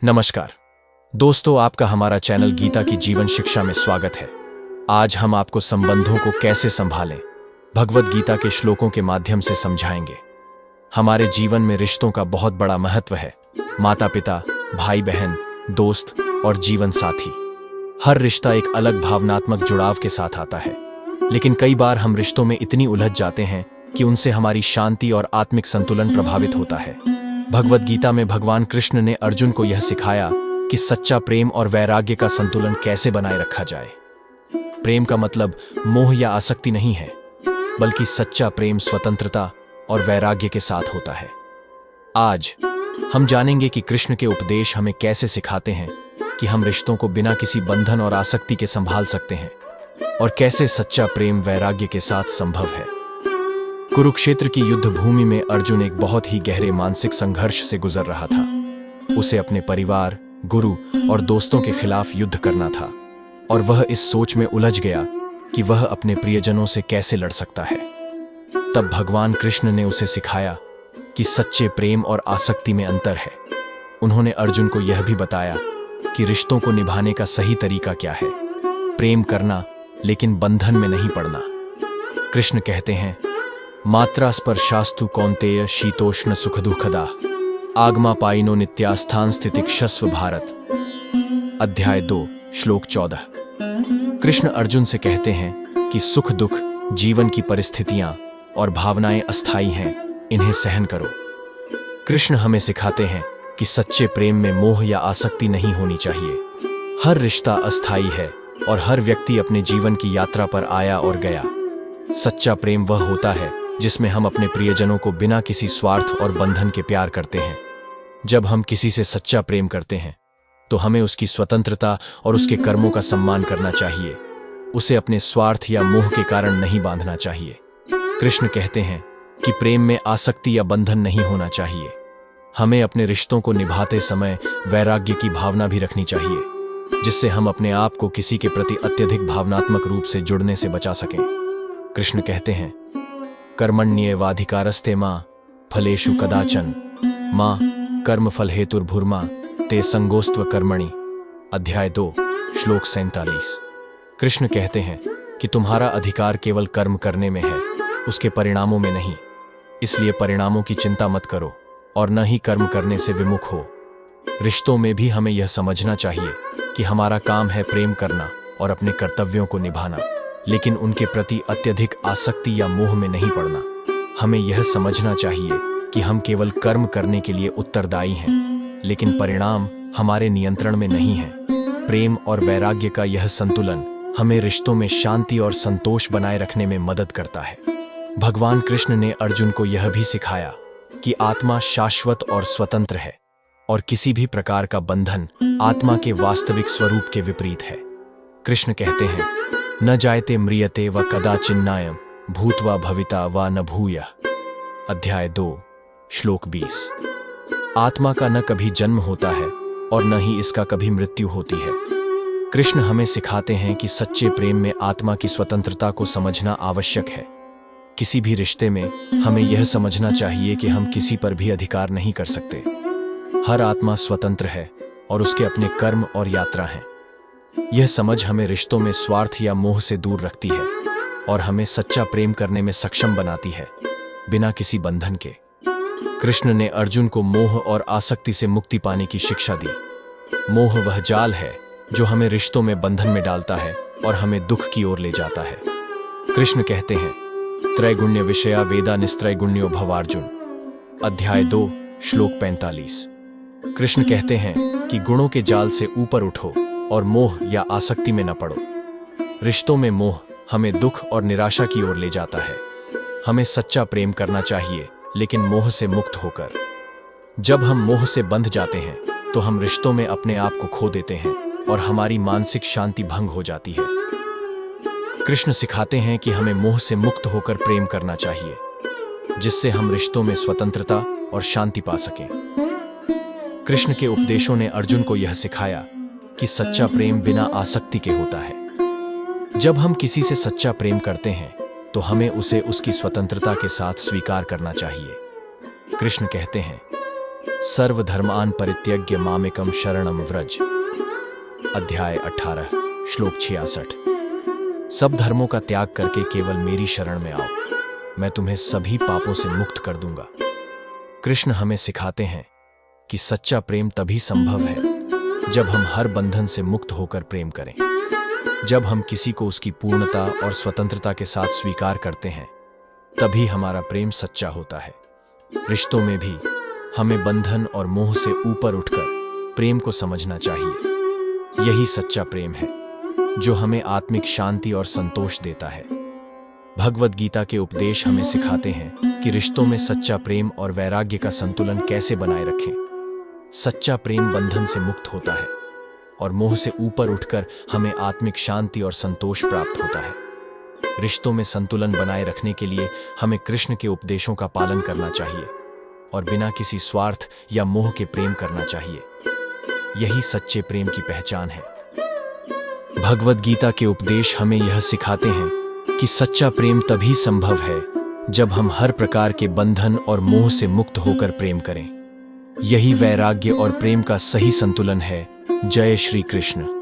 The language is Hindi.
नमस्कार दोस्तों, आपका हमारा चैनल गीता की जीवन शिक्षा में स्वागत है। आज हम आपको संबंधों को कैसे संभालें भगवद गीता के श्लोकों के माध्यम से समझाएंगे। हमारे जीवन में रिश्तों का बहुत बड़ा महत्व है। माता पिता, भाई बहन, दोस्त और जीवन साथी, हर रिश्ता एक अलग भावनात्मक जुड़ाव के साथ आता है। लेकिन कई बार हम रिश्तों में इतनी उलझ जाते हैं कि उनसे हमारी शांति और आत्मिक संतुलन प्रभावित होता है। भगवद गीता में भगवान कृष्ण ने अर्जुन को यह सिखाया कि सच्चा प्रेम और वैराग्य का संतुलन कैसे बनाए रखा जाए। प्रेम का मतलब मोह या आसक्ति नहीं है, बल्कि सच्चा प्रेम स्वतंत्रता और वैराग्य के साथ होता है। आज हम जानेंगे कि कृष्ण के उपदेश हमें कैसे सिखाते हैं कि हम रिश्तों को बिना किसी बंधन और आसक्ति के संभाल सकते हैं और कैसे सच्चा प्रेम वैराग्य के साथ संभव है। कुरुक्षेत्र की युद्ध भूमि में अर्जुन एक बहुत ही गहरे मानसिक संघर्ष से गुजर रहा था। उसे अपने परिवार, गुरु और दोस्तों के खिलाफ युद्ध करना था और वह इस सोच में उलझ गया कि वह अपने प्रियजनों से कैसे लड़ सकता है। तब भगवान कृष्ण ने उसे सिखाया कि सच्चे प्रेम और आसक्ति में अंतर है। उन्होंने अर्जुन को यह भी बताया कि रिश्तों को निभाने का सही तरीका क्या है। प्रेम करना, लेकिन बंधन में नहीं पड़ना। कृष्ण कहते हैं, मात्रा स्पर्शास्तु कौन्तेय शीतोष्ण सुख दुखदा आगमा पाइनो नित्यास्थान स्थितिक्षस्व भारत। अध्याय 2 श्लोक 14। कृष्ण अर्जुन से कहते हैं कि सुख दुख जीवन की परिस्थितियां और भावनाएं अस्थायी हैं, इन्हें सहन करो। कृष्ण हमें सिखाते हैं कि सच्चे प्रेम में मोह या आसक्ति नहीं होनी चाहिए। हर रिश्ता अस्थायी है और हर व्यक्ति अपने जीवन की यात्रा पर आया और गया। सच्चा प्रेम वह होता है जिसमें हम अपने प्रियजनों को बिना किसी स्वार्थ और बंधन के प्यार करते हैं। जब हम किसी से सच्चा प्रेम करते हैं तो हमें उसकी स्वतंत्रता और उसके कर्मों का सम्मान करना चाहिए। उसे अपने स्वार्थ या मोह के कारण नहीं बांधना चाहिए। कृष्ण कहते हैं कि प्रेम में आसक्ति या बंधन नहीं होना चाहिए। हमें अपने रिश्तों को निभाते समय वैराग्य की भावना भी रखनी चाहिए, जिससे हम अपने आप को किसी के प्रति अत्यधिक भावनात्मक रूप से जुड़ने से बचा सकें। कृष्ण कहते हैं, कर्मण्येवाधिकारस्ते मां फलेषु कदाचन मां कर्मफल हेतुर्भुर्मा ते संगोस्त्व कर्मणि। अध्याय 2 श्लोक 47। कृष्ण कहते हैं कि तुम्हारा अधिकार केवल कर्म करने में है, उसके परिणामों में नहीं। इसलिए परिणामों की चिंता मत करो और न ही कर्म करने से विमुख हो। रिश्तों में भी हमें यह समझना चाहिए कि हमारा काम है प्रेम करना और अपने कर्तव्यों को निभाना, लेकिन उनके प्रति अत्यधिक आसक्ति या मोह में नहीं पड़ना। हमें यह समझना चाहिए कि हम केवल कर्म करने के लिए उत्तरदायी हैं, लेकिन परिणाम हमारे नियंत्रण में नहीं है। प्रेम और वैराग्य का यह संतुलन हमें रिश्तों में शांति और संतोष बनाए रखने में मदद करता है। भगवान कृष्ण ने अर्जुन को यह भी सिखाया कि आत्मा शाश्वत और स्वतंत्र है और किसी भी प्रकार का बंधन आत्मा के वास्तविक स्वरूप के विपरीत है। कृष्ण कहते हैं, न जायते म्रियते व कदाचिन्नायम भूत्वा भविता व न भूयः। अध्याय 2 श्लोक 20। आत्मा का न कभी जन्म होता है और न ही इसका कभी मृत्यु होती है। कृष्ण हमें सिखाते हैं कि सच्चे प्रेम में आत्मा की स्वतंत्रता को समझना आवश्यक है। किसी भी रिश्ते में हमें यह समझना चाहिए कि हम किसी पर भी अधिकार नहीं कर सकते। हर आत्मा स्वतंत्र है और उसके अपने कर्म और यात्रा हैं। यह समझ हमें रिश्तों में स्वार्थ या मोह से दूर रखती है और हमें सच्चा प्रेम करने में सक्षम बनाती है, बिना किसी बंधन के। कृष्ण ने अर्जुन को मोह और आसक्ति से मुक्ति पाने की शिक्षा दी। मोह वह जाल है जो हमें रिश्तों में बंधन में डालता है और हमें दुख की ओर ले जाता है। कृष्ण कहते हैं, त्रैगुण्य विषया वेदा निस्त्रैगुण्यो भवार्जुन। अध्याय 2 श्लोक 45। कृष्ण कहते हैं कि गुणों के जाल से ऊपर उठो और मोह या आसक्ति में न पड़ो। रिश्तों में मोह हमें दुख और निराशा की ओर ले जाता है। हमें सच्चा प्रेम करना चाहिए, लेकिन मोह से मुक्त होकर। जब हम मोह से बंध जाते हैं तो हम रिश्तों में अपने आप को खो देते हैं और हमारी मानसिक शांति भंग हो जाती है। कृष्ण सिखाते हैं कि हमें मोह से मुक्त होकर प्रेम करना चाहिए, जिससे हम रिश्तों में स्वतंत्रता और शांति पा सकें। कृष्ण के उपदेशों ने अर्जुन को यह सिखाया कि सच्चा प्रेम बिना आसक्ति के होता है। जब हम किसी से सच्चा प्रेम करते हैं तो हमें उसे उसकी स्वतंत्रता के साथ स्वीकार करना चाहिए। कृष्ण कहते हैं, सर्वधर्मान् परित्यज्य मामेकं शरणं व्रज। अध्याय 18 श्लोक 66। सब धर्मों का त्याग करके केवल मेरी शरण में आओ, मैं तुम्हें सभी पापों से मुक्त कर दूंगा। कृष्ण हमें सिखाते हैं कि सच्चा प्रेम तभी संभव है जब हम हर बंधन से मुक्त होकर प्रेम करें। जब हम किसी को उसकी पूर्णता और स्वतंत्रता के साथ स्वीकार करते हैं, तभी हमारा प्रेम सच्चा होता है। रिश्तों में भी हमें बंधन और मोह से ऊपर उठकर प्रेम को समझना चाहिए। यही सच्चा प्रेम है जो हमें आत्मिक शांति और संतोष देता है। भगवद गीता के उपदेश हमें सिखाते हैं कि रिश्तों में सच्चा प्रेम और वैराग्य का संतुलन कैसे बनाए रखें। सच्चा प्रेम बंधन से मुक्त होता है और मोह से ऊपर उठकर हमें आत्मिक शांति और संतोष प्राप्त होता है। रिश्तों में संतुलन बनाए रखने के लिए हमें कृष्ण के उपदेशों का पालन करना चाहिए और बिना किसी स्वार्थ या मोह के प्रेम करना चाहिए। यही सच्चे प्रेम की पहचान है। भगवद गीता के उपदेश हमें यह सिखाते हैं कि सच्चा प्रेम तभी संभव है जब हम हर प्रकार के बंधन और मोह से मुक्त होकर प्रेम करें। यही वैराग्य और प्रेम का सही संतुलन है। जय श्री कृष्ण।